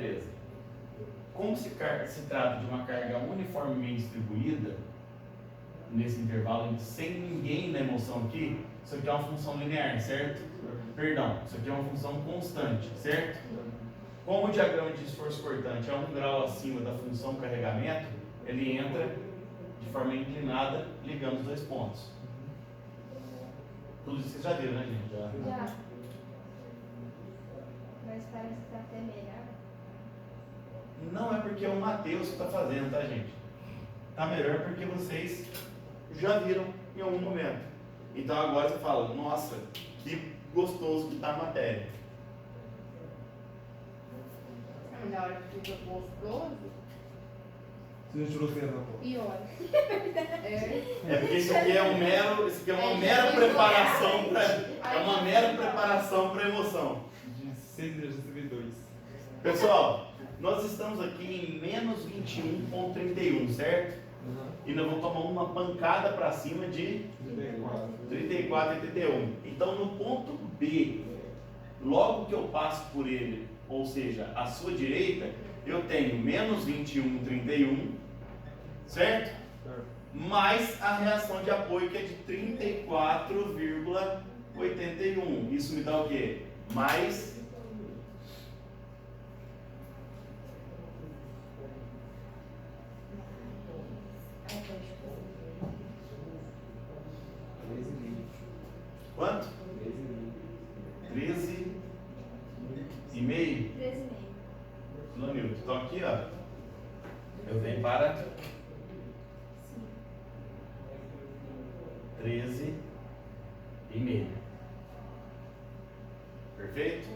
Beleza. Como se trata de uma carga uniformemente distribuída, nesse intervalo, sem ninguém na emoção aqui, isso aqui é uma função linear, certo? Perdão, isso aqui é uma função constante, certo? Como o diagrama de esforço cortante é 1 grau acima da função carregamento, ele entra de forma inclinada, ligando os dois pontos. Tudo isso vocês já viram, né, gente? Já. Mas parece que está até melhor. Não é porque é o Matheus que está fazendo, tá, gente? Tá melhor porque vocês já viram em algum momento. Então agora você fala, nossa, que gostoso que tá a matéria. Na hora que fica gostoso. Você já tirou o ferro na boca? E olha. É porque isso aqui é uma mera preparação para a emoção. De 6 eu já recebi 2. Pessoal, nós estamos aqui em menos 21,31, certo? E nós vamos tomar uma pancada para cima de 34 e 31. Então no ponto B, logo que eu passo por ele, ou seja, à sua direita, eu tenho menos 21,31, certo? Mais a reação de apoio que é de 34,81. Isso me dá o quê? Mais 13,5. quanto? 13,5. 13,5 13,5. kN. Então aqui, ó, eu venho para 13,5. Perfeito?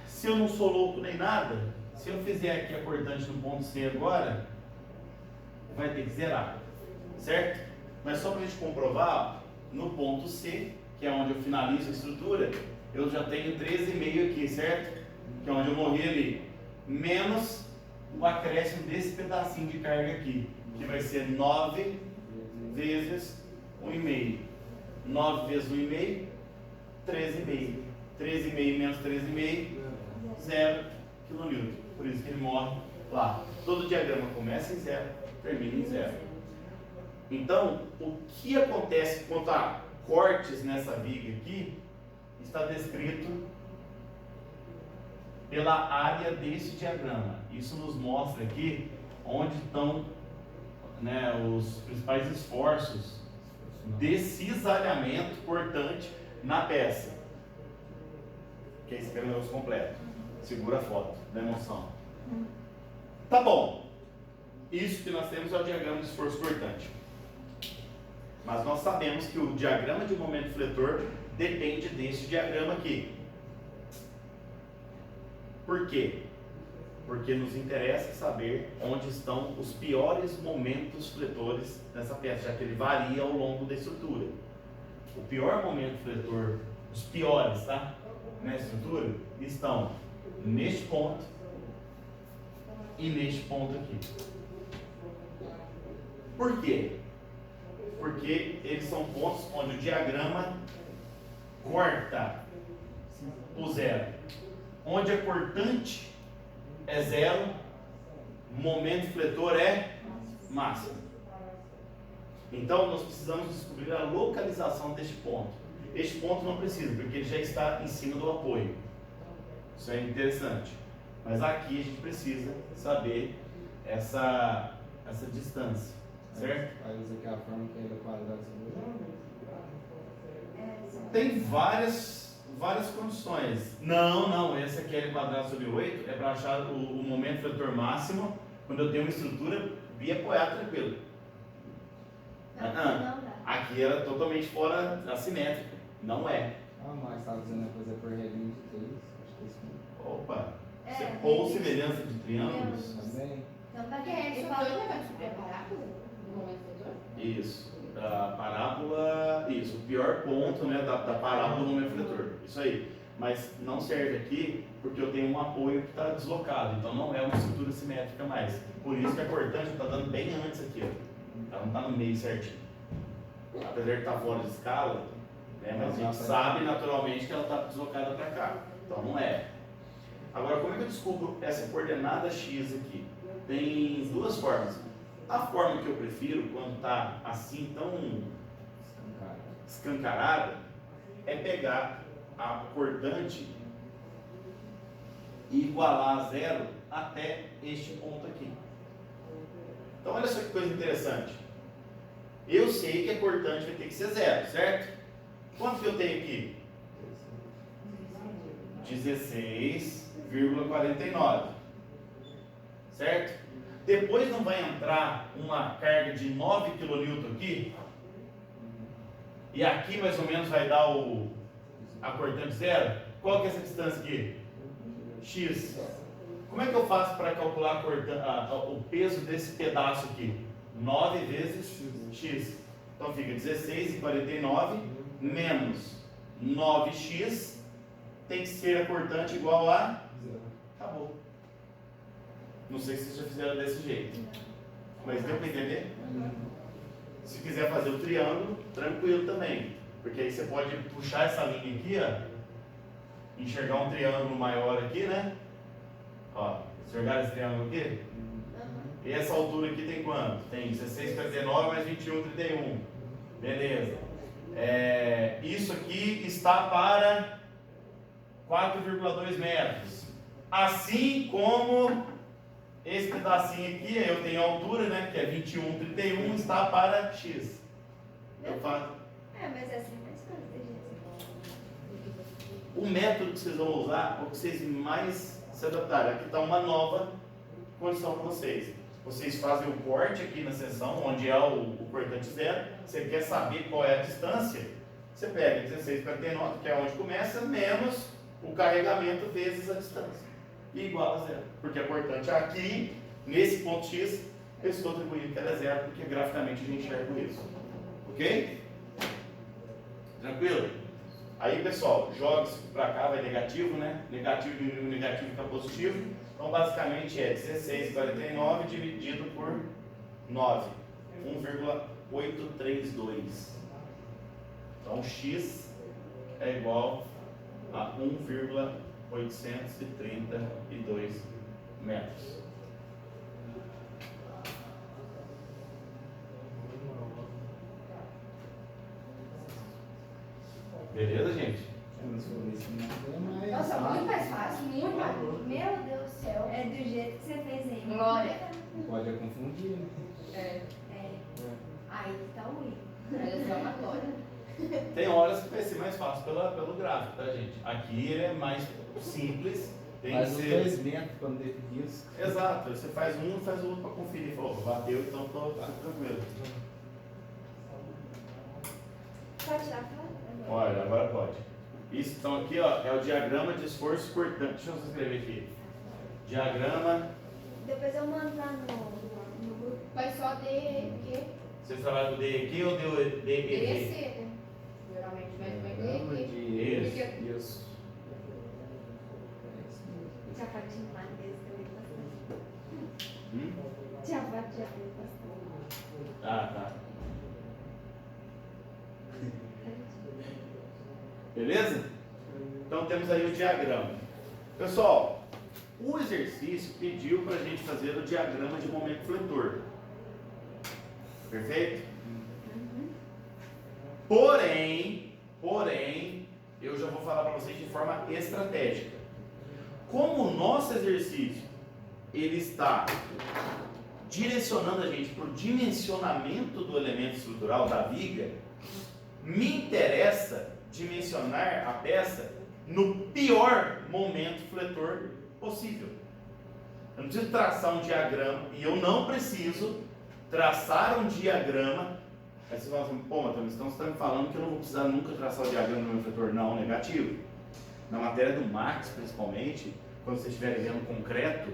Se eu não sou louco nem nada, se eu fizer aqui a cortante no ponto C agora, vai ter que zerar, certo? Mas só para a gente comprovar, no ponto C, que é onde eu finalizo a estrutura, eu já tenho 13,5 aqui, certo? Que é onde eu morri ali, menos o acréscimo desse pedacinho de carga aqui, que vai ser 9 vezes 1,5. 9 vezes 1,5, 13,5. 13,5 menos 13,5, 0 kN. Por isso que ele morre lá. Todo diagrama começa em 0, termina em 0. Então, o que acontece quanto a cortes nessa viga aqui, está descrito pela área desse diagrama. Isso nos mostra aqui onde estão, né, os principais esforços de cisalhamento cortante na peça. Que é esse negócio completo. Segura a foto da emoção. Tá bom. Isso que nós temos é o diagrama de esforço cortante. Mas nós sabemos que o diagrama de momento fletor depende desse diagrama aqui. Por quê? Porque nos interessa saber onde estão os piores momentos fletores nessa peça, já que ele varia ao longo da estrutura. O pior momento fletor, os piores, tá? Nessa estrutura, estão neste ponto e neste ponto aqui. Por quê? Porque eles são pontos onde o diagrama corta o zero. Onde a cortante é zero, momento fletor é máximo. Então nós precisamos descobrir a localização deste ponto. Este ponto não precisa, porque ele já está em cima do apoio. Isso é interessante. Mas aqui a gente precisa saber essa distância, certo? Aí usa aqui a forma que é do quadrado sobre Tem várias condições. Não, essa aqui é L quadrado sobre 8 é para achar o momento fletor máximo quando eu tenho uma estrutura biapoiada tranquila. Não dá. Aqui era totalmente fora assimétrica. Não é. Ah, mas estava dizendo a coisa por relinho de 3. Acho que é isso mesmo. Opa! É, Você ou semelhança de triângulos? Também. Então, tá Porque aqui. ele falou que vai subir a parábola no momento fletor? Isso. A parábola. Isso. O pior ponto, né, da parábola do momento fletor. Isso aí. Mas não serve aqui porque eu tenho um apoio que está deslocado. Então não é uma estrutura simétrica mais. Por isso que a cortante está dando bem antes aqui. Ó. Ela não está no meio certinho. Apesar de estar fora de escala, né, mas a gente sabe naturalmente que ela está deslocada para cá. Então não é. que eu descubro essa coordenada x aqui? Tem duas formas. A forma que eu prefiro, quando está assim tão escancarada, é pegar a cordante e igualar a zero até este ponto aqui. Então olha só que coisa interessante. Eu sei que a cordante vai ter que ser zero, certo? Quanto que eu tenho aqui? 16,49. Certo? Depois não vai entrar uma carga de 9 kN aqui? E aqui mais ou menos vai dar a cortante zero? Qual que é essa distância aqui? X. Como é que eu faço para calcular o peso desse pedaço aqui? 9 vezes x. Então fica 16,49 menos 9x tem que ser a cortante igual a... Acabou. Não sei se vocês já fizeram desse jeito. Mas deu para entender? Se quiser fazer o triângulo, tranquilo também. Porque aí você pode puxar essa linha aqui, ó. Enxergar um triângulo maior aqui, né? Ó, enxergar esse triângulo aqui? E essa altura aqui tem quanto? Tem 16,49 mais 21,31. Beleza. Isso aqui está para 4,2 metros. Assim como esse pedacinho aqui, eu tenho a altura, né? Que é 21,31, está para x. Eu faço. Mas é assim mais fácil, gente. O método que vocês vão usar, o que vocês mais se adaptarem. Aqui está uma nova condição para vocês. Vocês fazem o corte aqui na seção, onde é o cortante zero. Você quer saber qual é a distância? Você pega 16,49, que é onde começa, menos o carregamento vezes a distância. E igual a zero. Porque a cortante aqui, nesse ponto X, eu estou atribuindo que ela é zero, porque graficamente a gente enxerga isso. Ok? Tranquilo? Aí, pessoal, joga isso para cá, vai negativo, né? Negativo diminuiu negativo fica positivo. Então, basicamente é 16,49 dividido por 9. 1,832. Então, x é igual a 1,832 metros. Beleza, gente? Nossa, muito mais fácil, muito mais. Meu Deus do céu. É do jeito que você fez aí. Glória. Não pode confundir, né? Aí que tá o i. Olha só, uma glória. Tem horas que vai ser mais fácil pelo gráfico, tá, gente? Aqui ele é mais simples. Tem Faz que os ser... 2 metros quando definir isso. Exato, você faz um e faz o outro para conferir. Falou, bateu, então tô tranquilo. Pode tirar a foto? Olha, agora pode. Isso, então aqui ó, é o diagrama de esforço cortante. Deixa eu escrever aqui. Diagrama. Depois eu mando lá no grupo. Vai só DQ. Vocês trabalham com DEQ ou DEQ? DEC, né? Geralmente vai Diagrama DEQ. de... Isso. Tia Fati mais vezes também bastante. Hum? Tia Fati já fez bastante. Ah, tá. Beleza? Então temos aí o diagrama. Pessoal, o exercício pediu para a gente fazer o diagrama de momento fletor. Perfeito? Porém, eu já vou falar para vocês de forma estratégica. Como o nosso exercício ele está direcionando a gente para o dimensionamento do elemento estrutural da viga, me interessa dimensionar a peça no pior momento fletor possível. Eu não preciso traçar um diagrama, e eu não preciso traçar um diagrama. Aí você fala assim, pô, Matheus, então você está me falando que eu não vou precisar nunca traçar o diagrama do meu fletor? Não, negativo. Na matéria do Max, principalmente, quando vocês estiverem vendo concreto,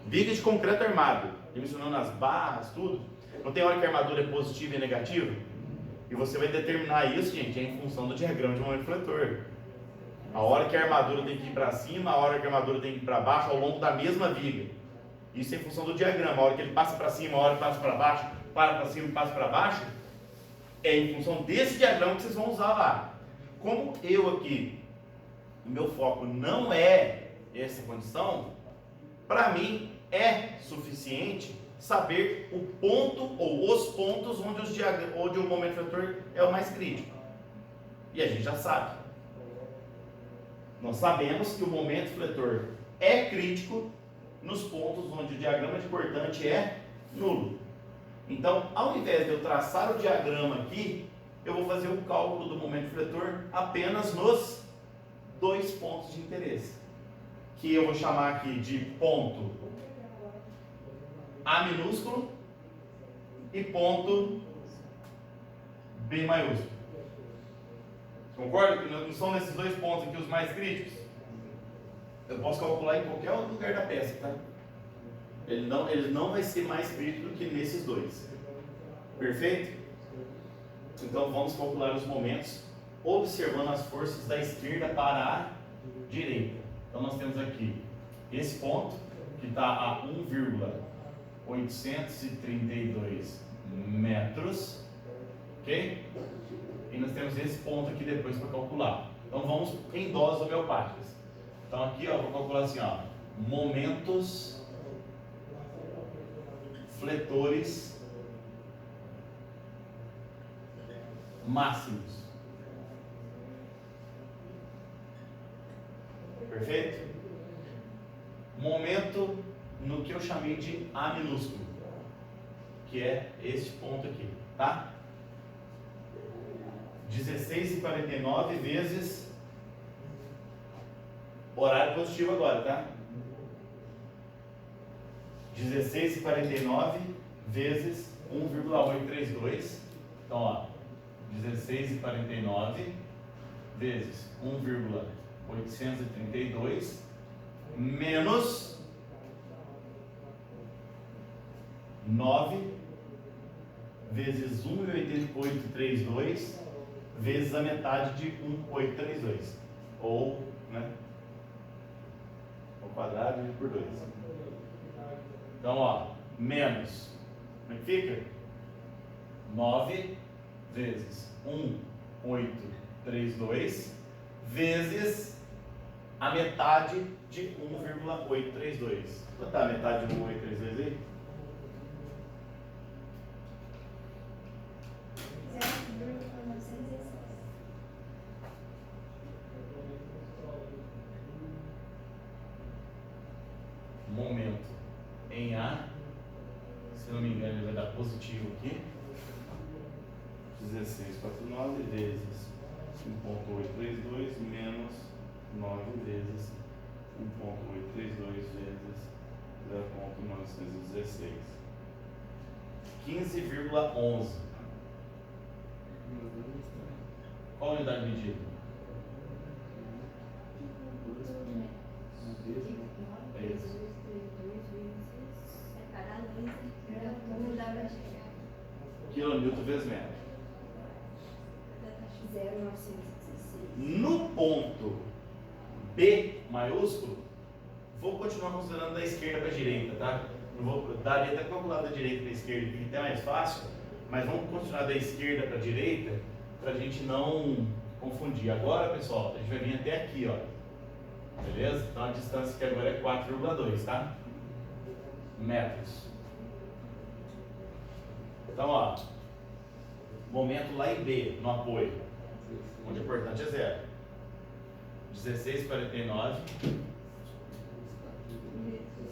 viga de concreto armado, dimensionando as barras, tudo, não tem hora que a armadura é positiva e negativa? E você vai determinar isso, gente, em função do diagrama de momento fletor. A hora que a armadura tem que ir para cima, a hora que a armadura tem que ir para baixo, ao longo da mesma viga. Isso é em função do diagrama. A hora que ele passa para cima, a hora que passa para baixo, para cima e passa para baixo, é em função desse diagrama que vocês vão usar lá. Como eu aqui, o meu foco não é essa condição, para mim é suficiente saber o ponto ou os pontos onde o momento fletor é o mais crítico. E a gente já sabe. Nós sabemos que o momento fletor é crítico nos pontos onde o diagrama de cortante é nulo. Então, ao invés de eu traçar o diagrama aqui, eu vou fazer o cálculo do momento fletor apenas nos dois pontos de interesse, que eu vou chamar aqui de ponto A minúsculo e ponto B maiúsculo. Concorda que não são nesses dois pontos aqui os mais críticos? Eu posso calcular em qualquer outro lugar da peça, tá? Ele não vai ser mais crítico do que nesses dois. Perfeito? Então vamos calcular os momentos observando as forças da esquerda para a direita. Então nós temos aqui esse ponto que está a 1,832 metros, ok? E nós temos esse ponto aqui depois para calcular. Então vamos em doses homeopáticas. Então aqui, ó, vou calcular assim, ó, momentos fletores máximos. Perfeito? Momento no que eu chamei de A minúsculo, que é este ponto aqui, tá? 16,49 vezes horário positivo agora, tá? 16,49 vezes 1,832. Então, ó, 16,49 vezes 1,832 menos 9 vezes 1,832 vezes a metade de 1,832. Ou, né? Ao quadrado dividido por 2. Então, ó, menos, como é que fica? 9 vezes 1,832 vezes a metade de 1,832. Quanto é a metade de 1,832 aí? 0,916. Momento em A, se não me engano ele vai dar positivo aqui, 16,49 vezes 1,832 menos 9 vezes 1,832 vezes 0,916, 15,11. Qual a unidade de medida? É isso. Separar não dá pra chegar. Quilonewton vezes metro. 0,916. No ponto B maiúsculo, vou continuar considerando da esquerda para a direita, tá? Eu vou dar até calcular da direita para a esquerda, que é mais fácil, mas vamos continuar da esquerda para a direita, para a gente não confundir. Agora, pessoal, a gente vai vir até aqui, ó. Beleza? Então a distância aqui agora é 4,2, tá? Metros. Então, ó, momento lá em B, no apoio, onde o importante é 0. 16,49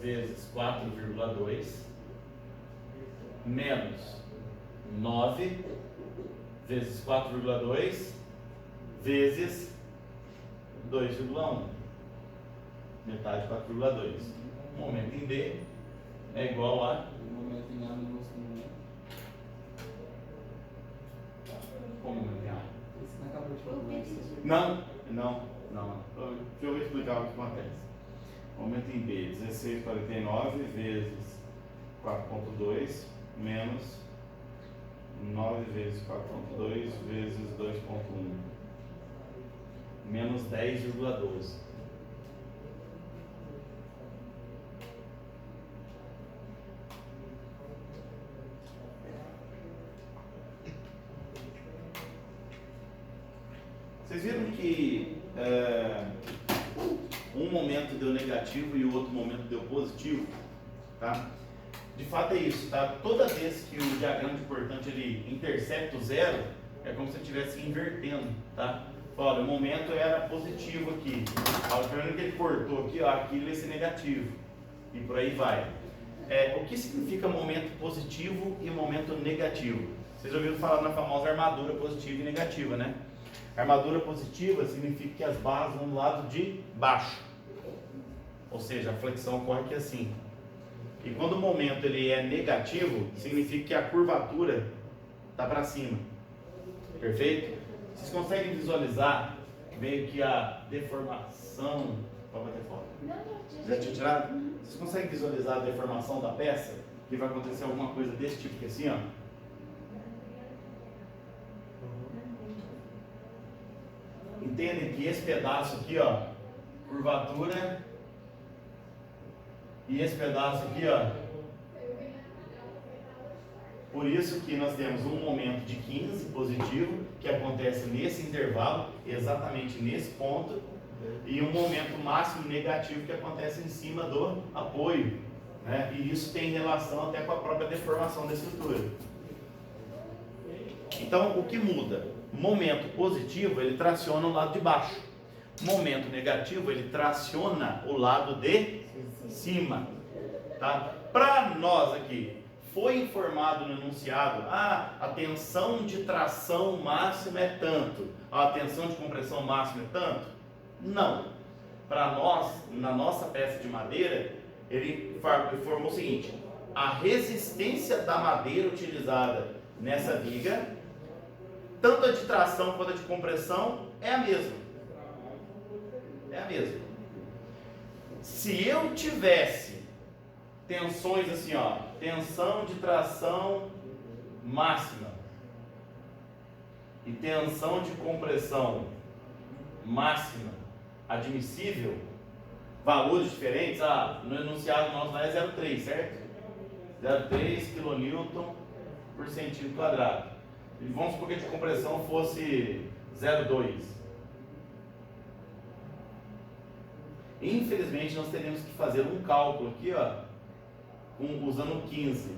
vezes 4,2 menos 9 vezes 4,2 vezes 2,1. Metade de 4,2. Momento em B é igual a... Momento em A minúsculo, né? Como momento em A? Esse não acabou de calcular isso. Não. Deixa eu explicar o que acontece. Momento em B, 16,49 vezes 4,2 menos 9 vezes 4,2 vezes 2,1 menos 10,12. Vocês viram que um momento deu negativo e o outro momento deu positivo, tá? De fato é isso, tá? Toda vez que o diagrama de cortante ele intercepta o zero, é como se ele estivesse invertendo, tá? Olha, o momento era positivo aqui. Olha, primeiro que ele cortou aqui, ó, aqui ele vai ser negativo. E por aí vai. O que significa momento positivo e momento negativo? Vocês já ouviram falar na famosa armadura positiva e negativa, né? Armadura positiva significa que as barras vão do lado de baixo. Ou seja, a flexão ocorre aqui assim. E quando o momento ele é negativo, significa que a curvatura está para cima. Perfeito? Vocês conseguem visualizar meio que a deformação? Pode bater fora. Já tinha tirado? Vocês conseguem visualizar a deformação da peça? Que vai acontecer alguma coisa desse tipo aqui assim, ó. Entendem que esse pedaço aqui, ó, curvatura, e esse pedaço aqui, ó, por isso que nós temos um momento de 15 positivo, que acontece nesse intervalo, exatamente nesse ponto, e um momento máximo negativo que acontece em cima do apoio, né? E isso tem relação até com a própria deformação da estrutura. Então, o que muda? Momento positivo, ele traciona o lado de baixo. Momento negativo, ele traciona o lado de cima. Tá? Para nós aqui, foi informado no enunciado, a tensão de tração máxima é tanto, a tensão de compressão máxima é tanto? Não. Para nós, na nossa peça de madeira, ele informou o seguinte: a resistência da madeira utilizada nessa viga, tanto a de tração quanto a de compressão, é a mesma. É a mesma. Se eu tivesse tensões assim, ó, tensão de tração máxima e tensão de compressão máxima admissível, valores diferentes, no enunciado nosso lá é 0,3, certo? 0,3 kN por centímetro quadrado. E vamos supor que a de compressão fosse 0,2. Infelizmente nós teremos que fazer um cálculo aqui, ó, usando 15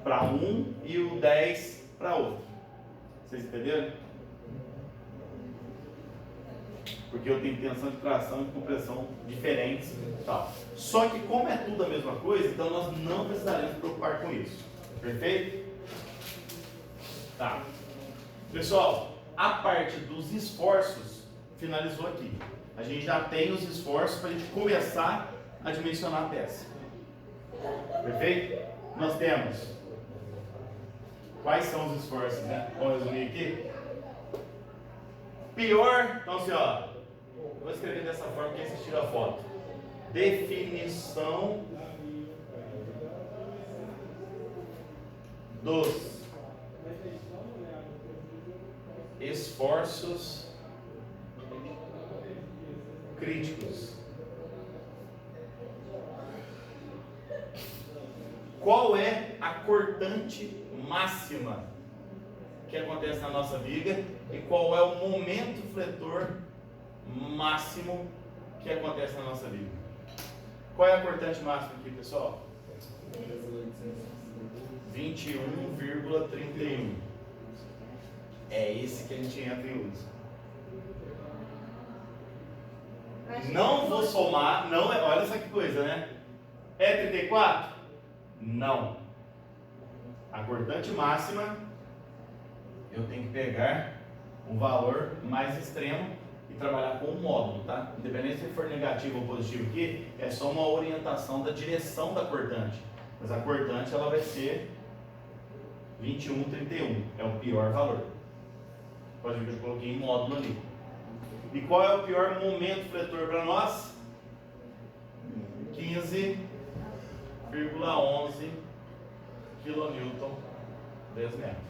para um e o 10 para outro. Vocês entenderam? Porque eu tenho tensão de tração e de compressão diferentes, tal. Só que como é tudo a mesma coisa, então nós não precisaremos nos preocupar com isso. Perfeito? Tá. Pessoal, a parte dos esforços finalizou aqui. A gente já tem os esforços para a gente começar a dimensionar a peça. Perfeito? Nós temos quais são os esforços, né? Vamos resumir aqui. Pior, então assim, ó, eu vou escrever dessa forma que aí vocês tiram a foto. Definição dos esforços críticos. Qual é a cortante máxima que acontece na nossa viga e qual é o momento fletor máximo que acontece na nossa viga? Qual é a cortante máxima aqui, pessoal? 21,31. É esse que a gente entra e usa. Não vou somar, não é, olha só que coisa, né? É 34? Não. A cortante máxima, eu tenho que pegar um valor mais extremo e trabalhar com um módulo, tá? Independente se for negativo ou positivo aqui, é só uma orientação da direção da cortante. Mas a cortante, ela vai ser 21,31. É o pior valor. Pode ver que eu coloquei em módulo ali. E qual é o pior momento fletor para nós? 15,11 kN 10 metros.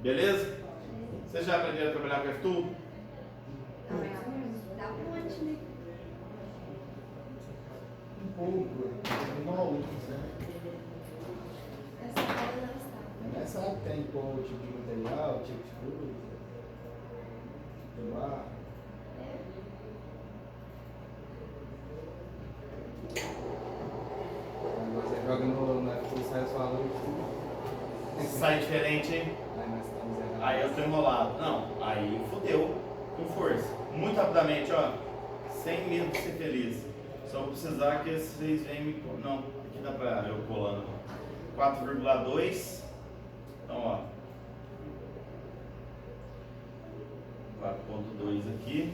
Beleza? Vocês já aprenderam a trabalhar com F-Tool? Dá ponte, né? Um pouco, uma ou outra, né? Essa cara não está. Mas sabe que tem qual tipo de material, tipo de coisa. sai diferente, hein? Aí nós estamos errados. Aí eu tô enrolado. Não, aí fodeu com força. Muito rapidamente, ó. Sem medo de ser feliz. Só vou precisar que vocês venham me. Não, aqui dá pra eu colando. 4,2. Então, ó. 4,2 aqui.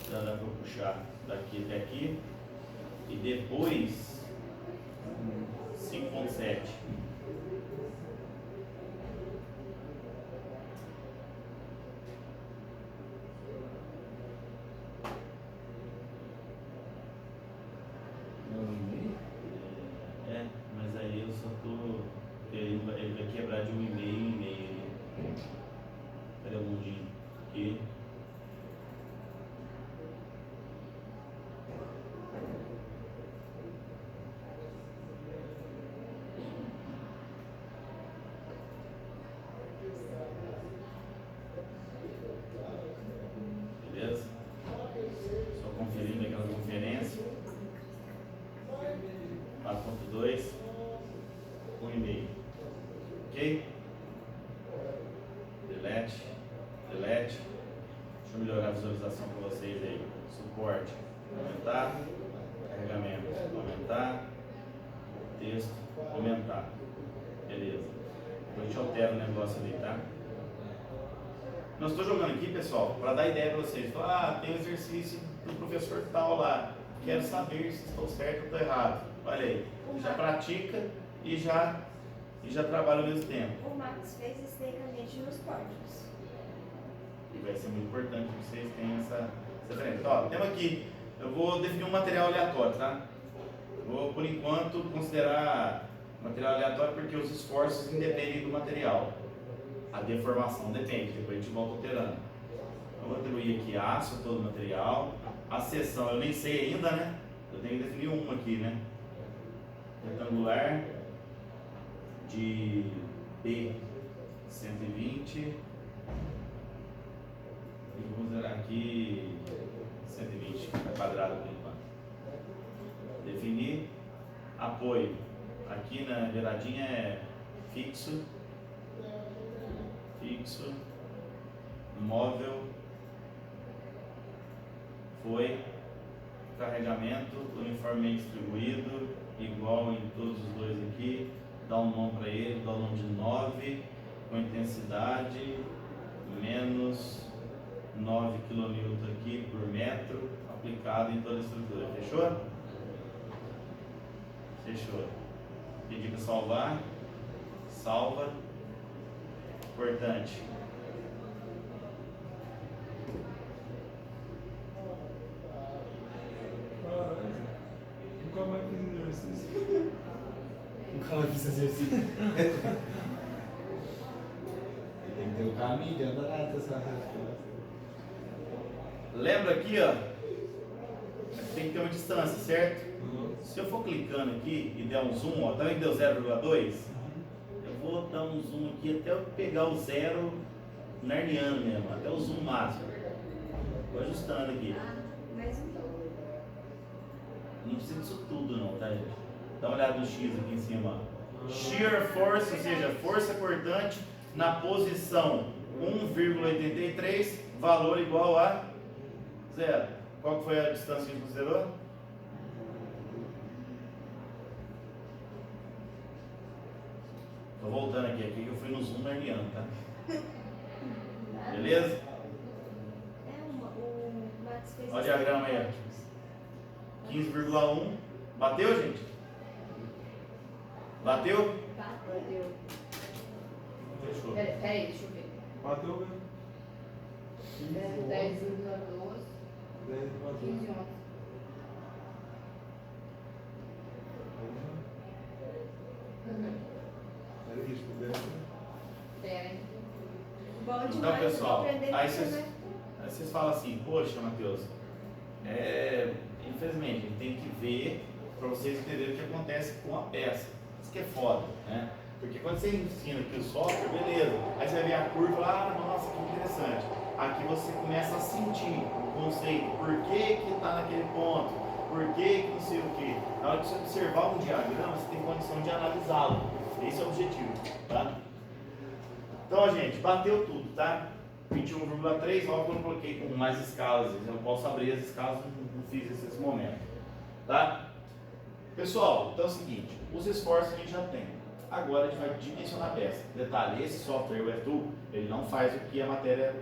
Já dá pra puxar daqui até aqui. E depois 5,7. É, mas aí eu só tô. Ele vai quebrar de 1,5 em meio. Cadê o mundinho? Aqui. Beleza? Só conferindo aquela conferência. 4,2, 1,5. Ok? Delete. Deixa eu melhorar a visualização para vocês aí. Suporte, aumentar. Carregamento, aumentar. Texto, aumentar. Beleza. Depois a gente altera o negócio ali, tá? Não estou jogando aqui, pessoal, para dar ideia para vocês. Falar, tem um exercício do professor tal lá. Quero saber se estou certo ou estou errado. Olha aí, já pratica e já trabalha ao mesmo tempo. O Max fez esteticamente nos códigos. E vai ser muito importante que vocês tenham essa diferença. Então, ó, temos aqui, eu vou definir um material aleatório, tá? Vou, por enquanto, considerar material aleatório porque os esforços independem do material. A deformação depende, depois a gente volta alterando. Eu vou atribuir aqui aço a todo o material. A seção eu nem sei ainda, né? Eu tenho que definir uma aqui, né? Retangular de B120. E vou considerar aqui 120, quadrado por enquanto. Definir. Apoio. Aqui na beiradinha é fixo. Móvel. Foi. Carregamento uniformemente distribuído, igual em todos os dois aqui. Dá um nome para ele, dá um nome de 9, com intensidade menos 9 kN aqui por metro, aplicado em toda a estrutura. Fechou? Fechou. Pedi para salvar. Salva. Importante. Nunca mais fiz exercício. Nunca mais fiz exercício. Tem que ter o caminho de andar, Lembra aqui, ó. Tem que ter uma distância, certo? Se eu for clicando aqui e der um zoom, ó, tá vendo que deu 0,2? Eu vou dar um zoom aqui até eu pegar o zero narniano mesmo, até o zoom máximo. Vou ajustando aqui. Mais um pouco. Não precisa disso tudo não, tá, gente? Dá uma olhada no X aqui em cima, ó. Shear force, ou seja, força cortante na posição 1,83, valor igual a 0. Qual que foi a distância que a gente considerou? Tô voltando aqui que eu fui no zoom narniano, tá? Beleza? O Max fez. Olha o diagrama aí, ó. 15,1. Bateu, gente? Bateu? Bateu. Fechou. Peraí, deixa eu ver. Bateu mesmo. 10,12, 10 bateu. 15, 11. Era isso, 10. Pera, hein? Bom demais. Então, pessoal, eu vou aprender aí com você, né? vocês falam assim, poxa, Matheus, infelizmente, a gente tem que ver para vocês entenderem o que acontece com a peça. Isso que é foda, né? Porque quando você ensina aqui o software, beleza, aí você vai ver a curva e fala, nossa, que interessante. Aqui você começa a sentir o conceito, por que que está naquele ponto, por que que não sei o que. Na hora de você observar um diagrama, você tem condição de analisá-lo. Esse é o objetivo, tá? Então, gente, bateu tudo, tá? 21,3, óbvio que eu não coloquei com mais escalas, eu não posso abrir as escalas, não fiz isso nesse momento, tá? Pessoal, então é o seguinte, os esforços a gente já tem. Agora a gente vai dimensionar a peça. Detalhe, esse software, o F2, ele não faz o que a matéria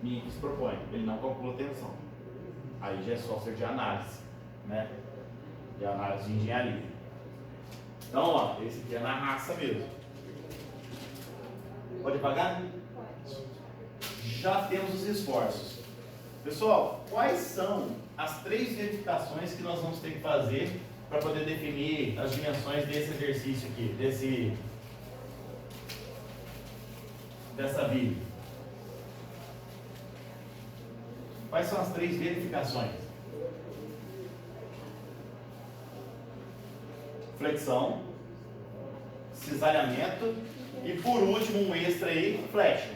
minha se propõe, ele não calcula tensão. Aí já é software de análise, né? De análise de engenharia. Então, ó, esse aqui é na raça mesmo. Pode pagar? Já temos os esforços. Pessoal, quais são as 3 verificações que nós vamos ter que fazer para poder definir as dimensões desse exercício aqui, dessa viga? Quais são as 3 verificações? Flexão, cisalhamento e por último um extra aí, flecha.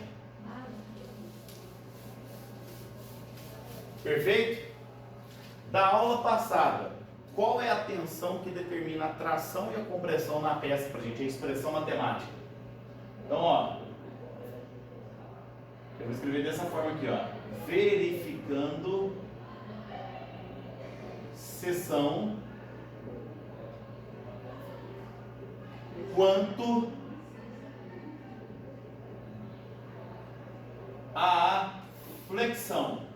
Perfeito? Da aula passada, qual é a tensão que determina a tração e a compressão na peça pra gente? A expressão matemática. Então, ó, eu vou escrever dessa forma aqui, ó. Verificando seção quanto a flexão.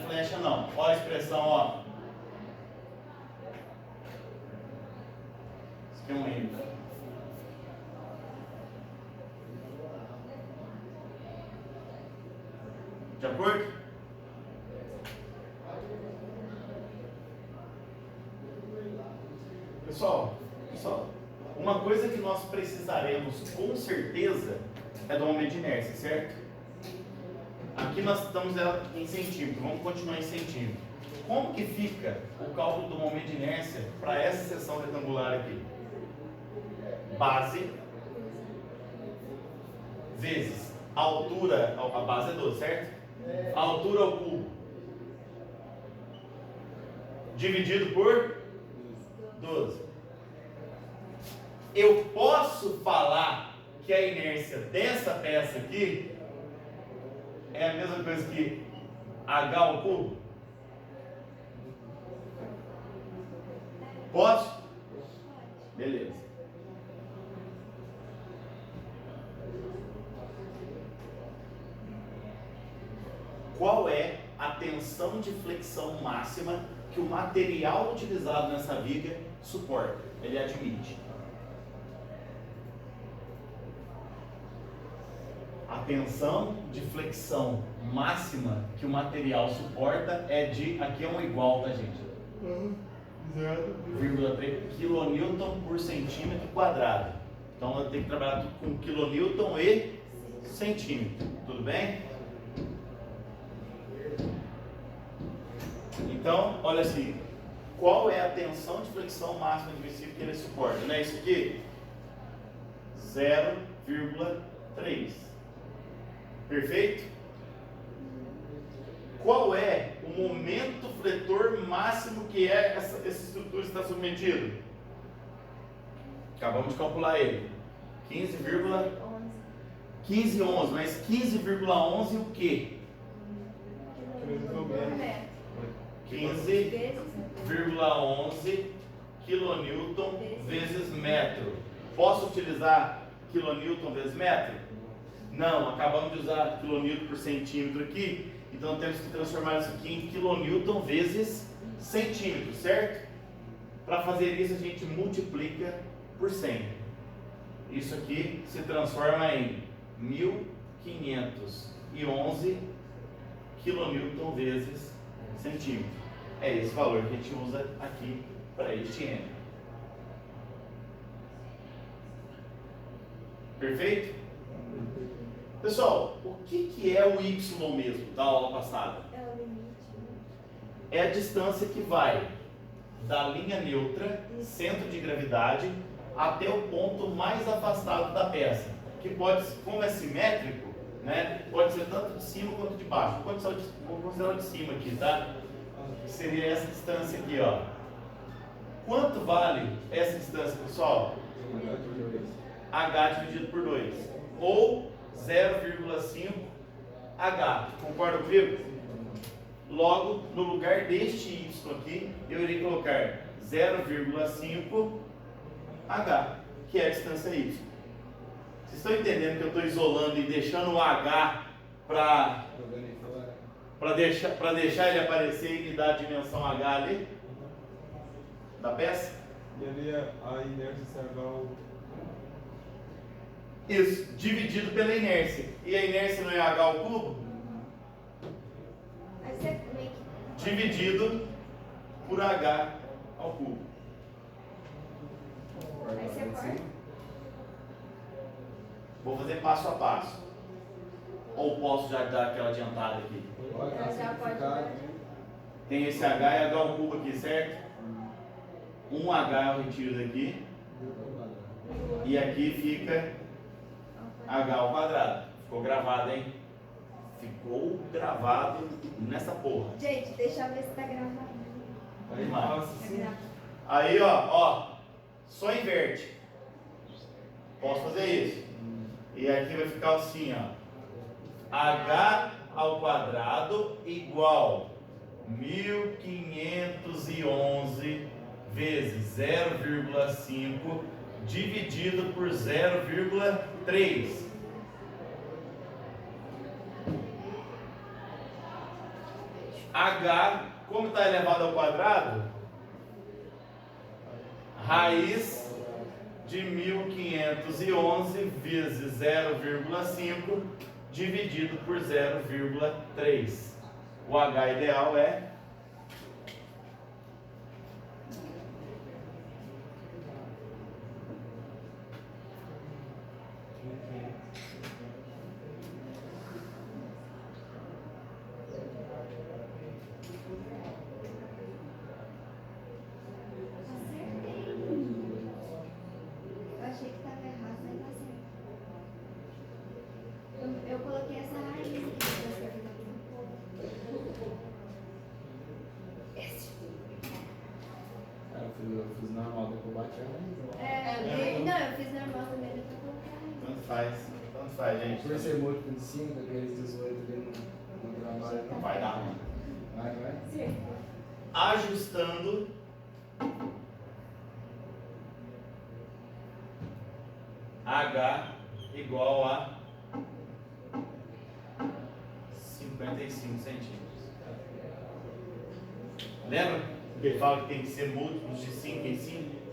Flecha não. Olha a expressão, ó. Isso aqui é um erro. De acordo? Pessoal, uma coisa que nós precisaremos com certeza é do momento de inércia, certo? Aqui nós estamos em centímetro, vamos continuar em centímetro. Como que fica o cálculo do momento de inércia para essa seção retangular aqui? Base vezes a altura, a base é 12, certo? A altura ao cubo dividido por 12. Eu posso falar que a inércia dessa peça aqui é a mesma coisa que H ao cubo? Posso? Beleza. Qual é a tensão de flexão máxima que o material utilizado nessa viga suporta? Ele admite. A tensão de flexão máxima que o material suporta é de, aqui é um igual, tá, gente? 0,3 kN por centímetro quadrado. Então eu tenho que trabalhar tudo com kN e centímetro, tudo bem? Então, olha assim, qual é a tensão de flexão máxima admissível que ele suporta? Não é isso aqui? 0,3. Perfeito? Qual é o momento fletor máximo que essa estrutura está submetida? Acabamos de calcular ele. 15,11, mas 15,11 o quê? 15,11 kN vezes metro. Posso utilizar kN vezes metro? Não, acabamos de usar kN por centímetro aqui, então temos que transformar isso aqui em kN vezes centímetro, certo? Para fazer isso a gente multiplica por 100. Isso aqui se transforma em 1511 kN vezes centímetro. É esse valor que a gente usa aqui para este N. Perfeito? Pessoal, o que é o Y mesmo da aula passada? É o limite. É a distância que vai da linha neutra, centro de gravidade, até o ponto mais afastado da peça. Que pode, como é simétrico, né, pode ser tanto de cima quanto de baixo. Vamos considerar de cima aqui, tá? Seria essa distância aqui, ó. Quanto vale essa distância, pessoal? H dividido por 2. Ou 0,5 H. Concorda comigo? Logo, no lugar deste Y aqui, eu irei colocar 0,5 H, que é a distância Y. Vocês estão entendendo que eu estou isolando e deixando o H para deixar ele aparecer e me dar a dimensão H ali? Da peça? E ali a inércia se H. Isso, dividido pela inércia. E a inércia não é H ao cubo? Aí você meio que. Dividido por H ao cubo. Aí você corta. Vou fazer passo a passo. Ou posso já dar aquela adiantada aqui? Já pode. Tem esse H e H ao cubo aqui, certo? Um H eu retiro daqui. E aqui fica H ao quadrado. Ficou gravado, hein? Ficou gravado nessa porra. Gente, deixa eu ver se tá gravado. Aí Vai. passa Tá assim. gravado. Aí, ó, só inverte. Posso fazer isso. E aqui vai ficar assim, ó. H ao quadrado igual 1511 vezes 0,5 dividido por 0,3. H, como está elevado ao quadrado, raiz de 1511 vezes 0,5 dividido por 0,3. O H ideal é 5, daqueles 18 ali no trabalho. Não vai dar. Vai. Sim. Ajustando H igual a 55 centímetros. Lembra que ele fala que tem que ser múltiplos de 5 em 5?